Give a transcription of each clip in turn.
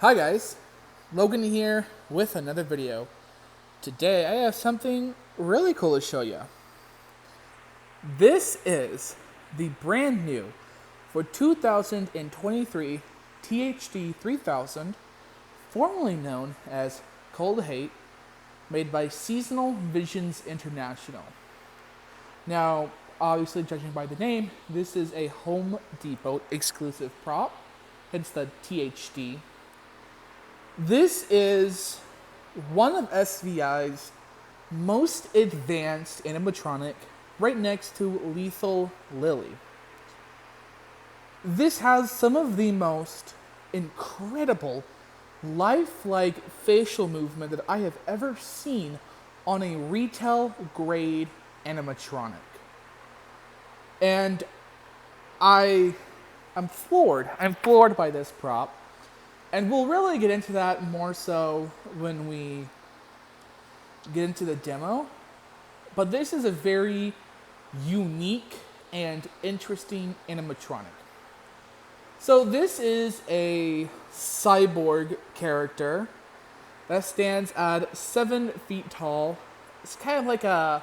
Hi guys, Logan here with another video. Today I have something really cool to show you. This is the brand new for 2023 THD 3000, formerly known as Cold Hate, made by Seasonal Visions International. Now, obviously judging by the name, this is a Home Depot exclusive prop, hence the THD. This is one of SVI's most advanced animatronic, right next to Lethal Lily. This has some of the most incredible, lifelike facial movement that I have ever seen on a retail grade animatronic. And I'm floored. I'm floored by this prop. And we'll really get into that more so when we get into the demo. But this is a very unique and interesting animatronic. So this is a cyborg character that stands at 7 feet tall. It's kind of like a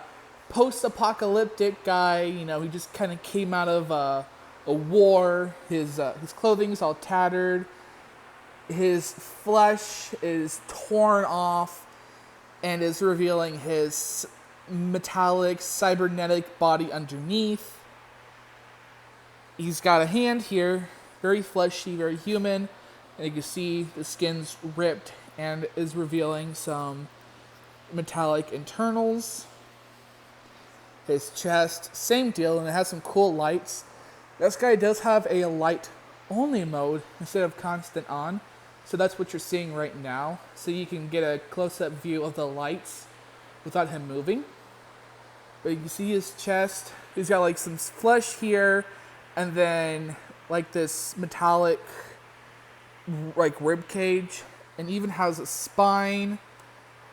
post-apocalyptic guy. You know, he just kind of came out of a war. His clothing's all tattered. His flesh is torn off and is revealing his metallic, cybernetic body underneath. He's got a hand here, very fleshy, very human, and you can see the skin's ripped and is revealing some metallic internals. His chest, same deal, and it has some cool lights. This guy does have a light-only mode instead of constant on. So that's what you're seeing right now. So you can get a close-up view of the lights without him moving. But you can see his chest. He's got like some flesh here, and then like this metallic like rib cage, and even has a spine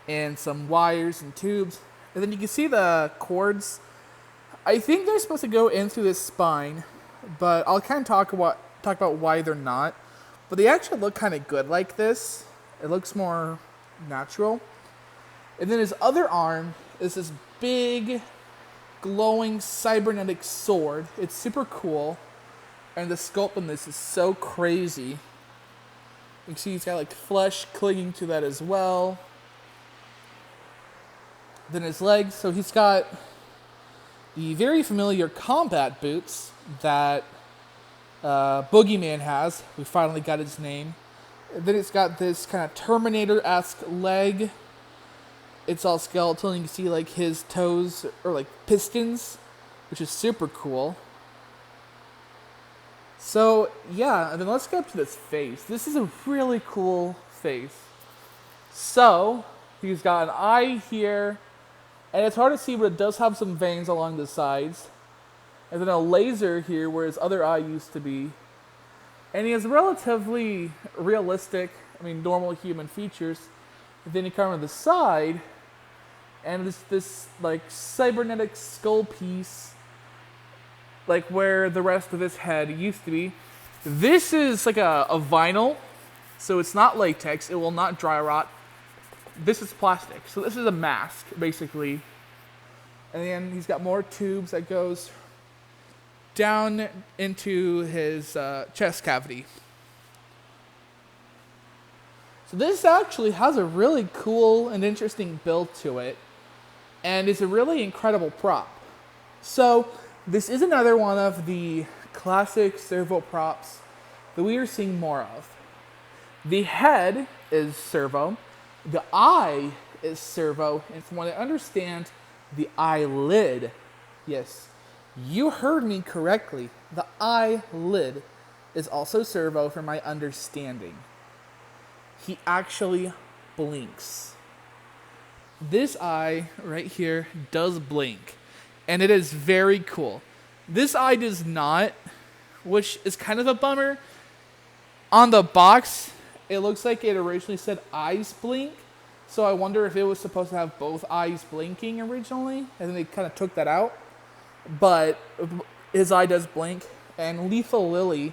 and some wires and tubes. And then you can see the cords. I think they're supposed to go in through this spine, but I'll kind of talk about why they're not. But they actually look kind of good like this. It looks more natural. And then his other arm is this big, glowing, cybernetic sword. It's super cool. And the sculpt on this is so crazy. You can see he's got like flesh clinging to that as well. Then his legs. So he's got the very familiar combat boots that Boogeyman has. We finally got his name. And then it's got this kind of Terminator-esque leg. It's all skeletal, and you can see like his toes are like pistons, which is super cool. So yeah, and then let's get up to this face. This is a really cool face. So he's got an eye here, and it's hard to see, but it does have some veins along the sides. And then a laser here where his other eye used to be. And he has relatively realistic, normal human features. And then you come to the side, and it's this like cybernetic skull piece, like where the rest of his head used to be. This is like a vinyl, so it's not latex. It will not dry rot. This is plastic, so this is a mask, basically. And then he's got more tubes that goes down into his chest cavity. So this actually has a really cool and interesting build to it, and is a really incredible prop. So this is another one of the classic Servo props that we are seeing more of. The head is Servo, the eye is Servo, and from what I understand, the eyelid, yes, you heard me correctly. The eyelid is also Servo from my understanding. He actually blinks. This eye right here does blink, and it is very cool. This eye does not, which is kind of a bummer. On the box, it looks like it originally said eyes blink, so I wonder if it was supposed to have both eyes blinking originally, and then they kind of took that out. But his eye does blink, and Lethal Lily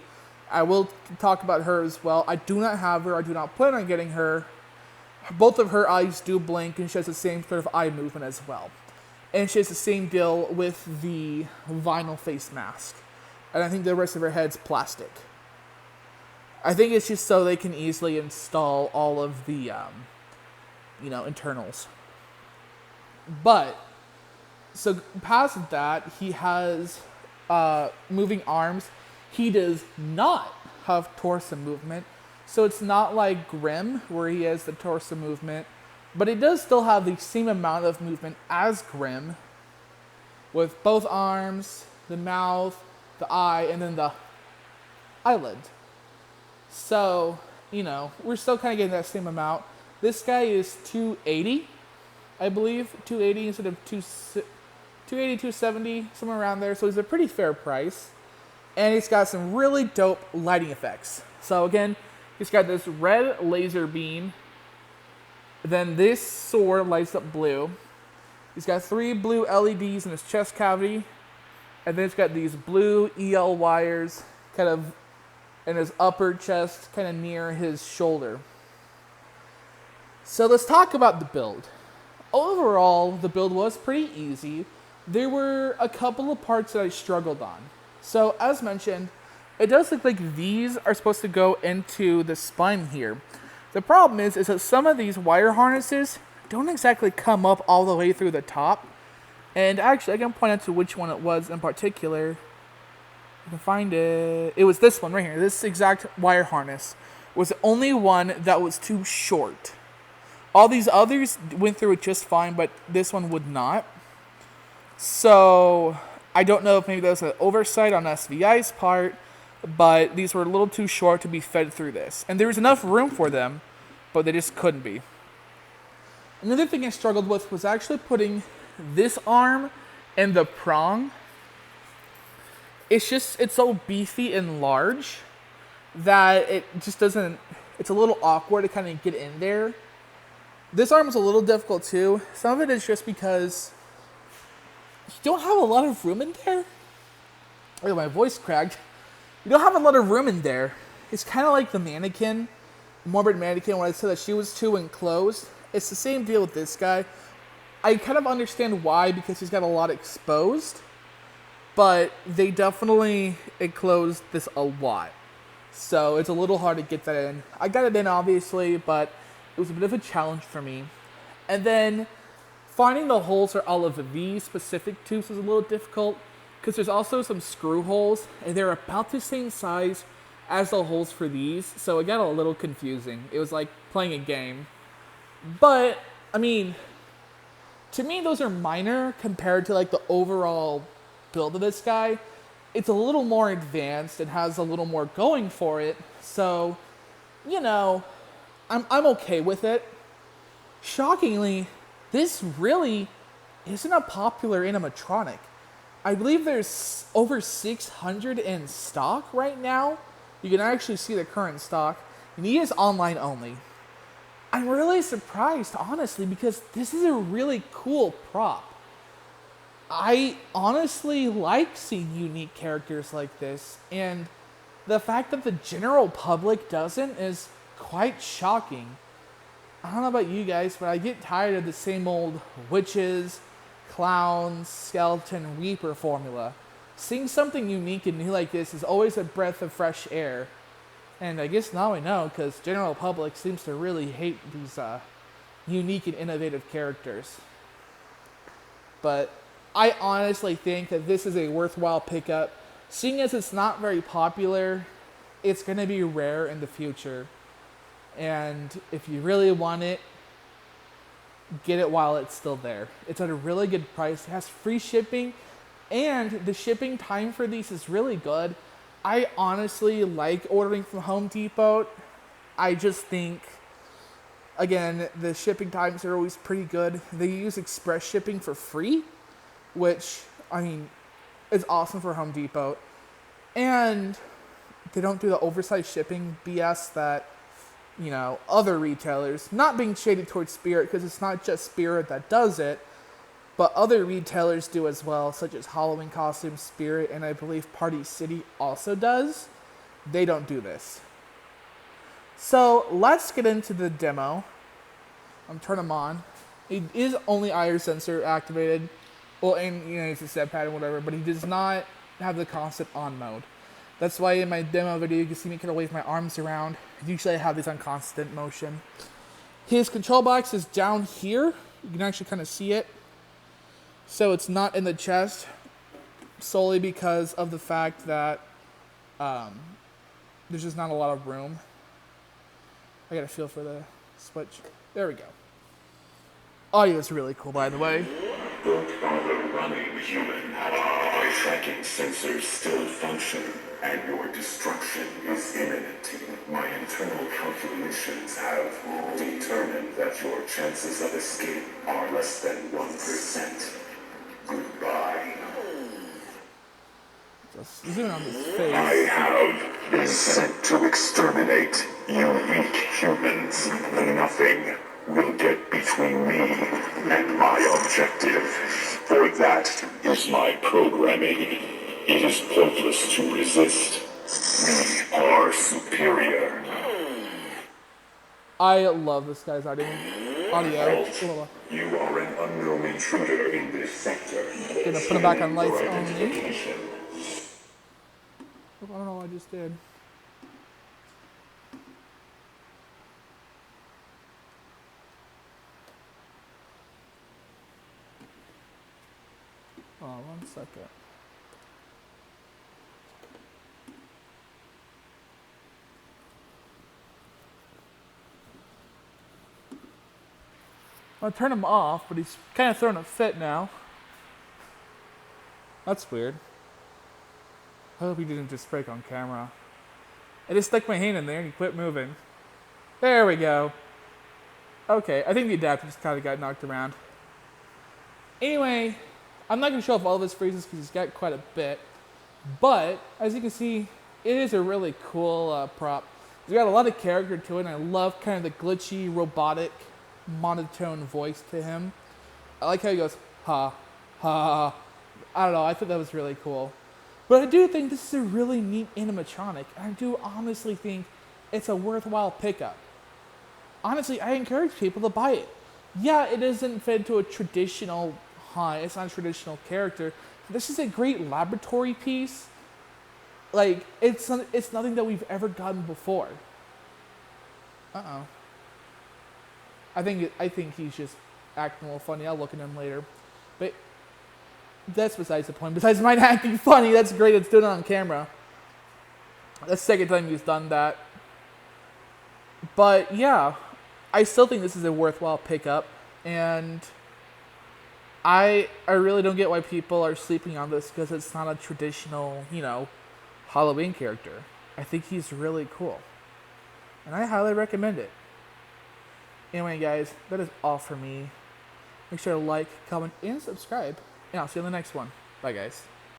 I will talk about her as well. I do not have her. I do not plan on getting her. Both of her eyes do blink, and she has the same sort of eye movement as well. And she has the same deal with the vinyl face mask. And I think the rest of her head's plastic. I think it's just so they can easily install all of the, internals. But, so past that, he has moving arms. He does not have torso movement. So it's not like Grimm, where he has the torso movement. But it does still have the same amount of movement as Grimm. With both arms, the mouth, the eye, and then the eyelid. So, we're still kind of getting that same amount. This guy is 280, I believe. 280 instead of 280, 270, somewhere around there. So it's a pretty fair price. And he's got some really dope lighting effects. So again, he's got this red laser beam. Then this sword lights up blue. He's got 3 blue LEDs in his chest cavity. And then he's got these blue EL wires kind of in his upper chest, kind of near his shoulder. So let's talk about the build. Overall, the build was pretty easy. There were a couple of parts that I struggled on. So as mentioned, it does look like these are supposed to go into the spine here. The problem is that some of these wire harnesses don't exactly come up all the way through the top. And actually, I can point out to which one it was in particular. I can find it. It was this one right here. This exact wire harness was the only one that was too short. All these others went through it just fine, but this one would not. So I don't know if maybe that was an oversight on SVI's part, but these were a little too short to be fed through this. And there was enough room for them, but they just couldn't be. Another thing I struggled with was actually putting this arm and the prong. It's so beefy and large that it just doesn't, it's a little awkward to kind of get in there. This arm was a little difficult too. Some of it is just because you don't have a lot of room in there. Oh, my voice cracked. You don't have a lot of room in there. It's kind of like the mannequin, Morbid Mannequin, when I said that she was too enclosed. It's the same deal with this guy. I kind of understand why, because he's got a lot exposed, but they definitely enclosed this a lot. So it's a little hard to get that in. I got it in, obviously, but it was a bit of a challenge for me. And then finding the holes for all of these specific tubes was a little difficult, because there's also some screw holes, and they're about the same size as the holes for these, so it got a little confusing. It was like playing a game. But, I mean, to me, those are minor compared to like the overall build of this guy. It's a little more advanced and has a little more going for it. So, I'm okay with it. Shockingly, this really isn't a popular animatronic. I believe there's over 600 in stock right now. You can actually see the current stock. And he is online only. I'm really surprised, honestly, because this is a really cool prop. I honestly like seeing unique characters like this, and the fact that the general public doesn't is quite shocking. I don't know about you guys, but I get tired of the same old witches, clowns, skeleton, reaper formula. Seeing something unique and new like this is always a breath of fresh air. And I guess now I know, because general public seems to really hate these unique and innovative characters. But I honestly think that this is a worthwhile pickup. Seeing as it's not very popular, it's going to be rare in the future. And if you really want it, get it while it's still there. It's at a really good price. It has free shipping, and the shipping time for these is really good. I honestly like ordering from Home Depot. I just think, again, the shipping times are always pretty good. They use express shipping for free, which, is awesome for Home Depot. And they don't do the oversized shipping BS that, other retailers, not being shaded towards Spirit, because it's not just Spirit that does it, but other retailers do as well, such as Halloween Costumes, Spirit, and I believe Party City also does. they don't do this. So let's get into the demo. I'm turning them on. It is only IR sensor activated. Well, and it's a step pad and whatever, but he does not have the constant on mode. That's why in my demo video you can see me kind of wave my arms around. Usually I have these on constant motion. His control box is down here. You can actually kind of see it. So it's not in the chest, solely because of the fact that there's just not a lot of room. I got a feel for the switch. There we go. Audio is really cool, by the way. Running human. My tracking sensors still function, and your destruction is imminent. My internal calculations have determined that your chances of escape are less than 1%. Goodbye. Just zoom on his face. I have been sent to exterminate you weak humans. Nothing will get between me and my objective. For that is my programming. It is pointless to resist. We are superior. I love this guy's audio. You are an unknown intruder in this sector. Gonna put it back on lights only. I don't know what I just did. Oh, 1 second. I'll turn him off, but he's kind of throwing a fit now. That's weird. I hope he didn't just break on camera. I just stuck my hand in there and he quit moving. There we go. Okay, I think the adapter just kind of got knocked around. Anyway, I'm not going to show off all of his phrases because he's got quite a bit. But, as you can see, it is a really cool prop. It's got a lot of character to it, and I love kind of the glitchy, robotic, monotone voice to him. I like how he goes, ha, ha. I don't know, I thought that was really cool. But I do think this is a really neat animatronic, and I do honestly think it's a worthwhile pickup. Honestly, I encourage people to buy it. Yeah, it isn't fed to a traditional hunt, it's not a traditional character. This is a great laboratory piece. Like, it's nothing that we've ever gotten before. Uh-oh. I think he's just acting a little funny. I'll look at him later. But that's besides the point. Besides mine acting funny, that's great. It's doing it on camera. That's the second time he's done that. But yeah, I still think this is a worthwhile pickup. And I really don't get why people are sleeping on this because it's not a traditional, Halloween character. I think he's really cool. And I highly recommend it. Anyway, guys, that is all for me. Make sure to like, comment, and subscribe. And I'll see you in the next one. Bye, guys.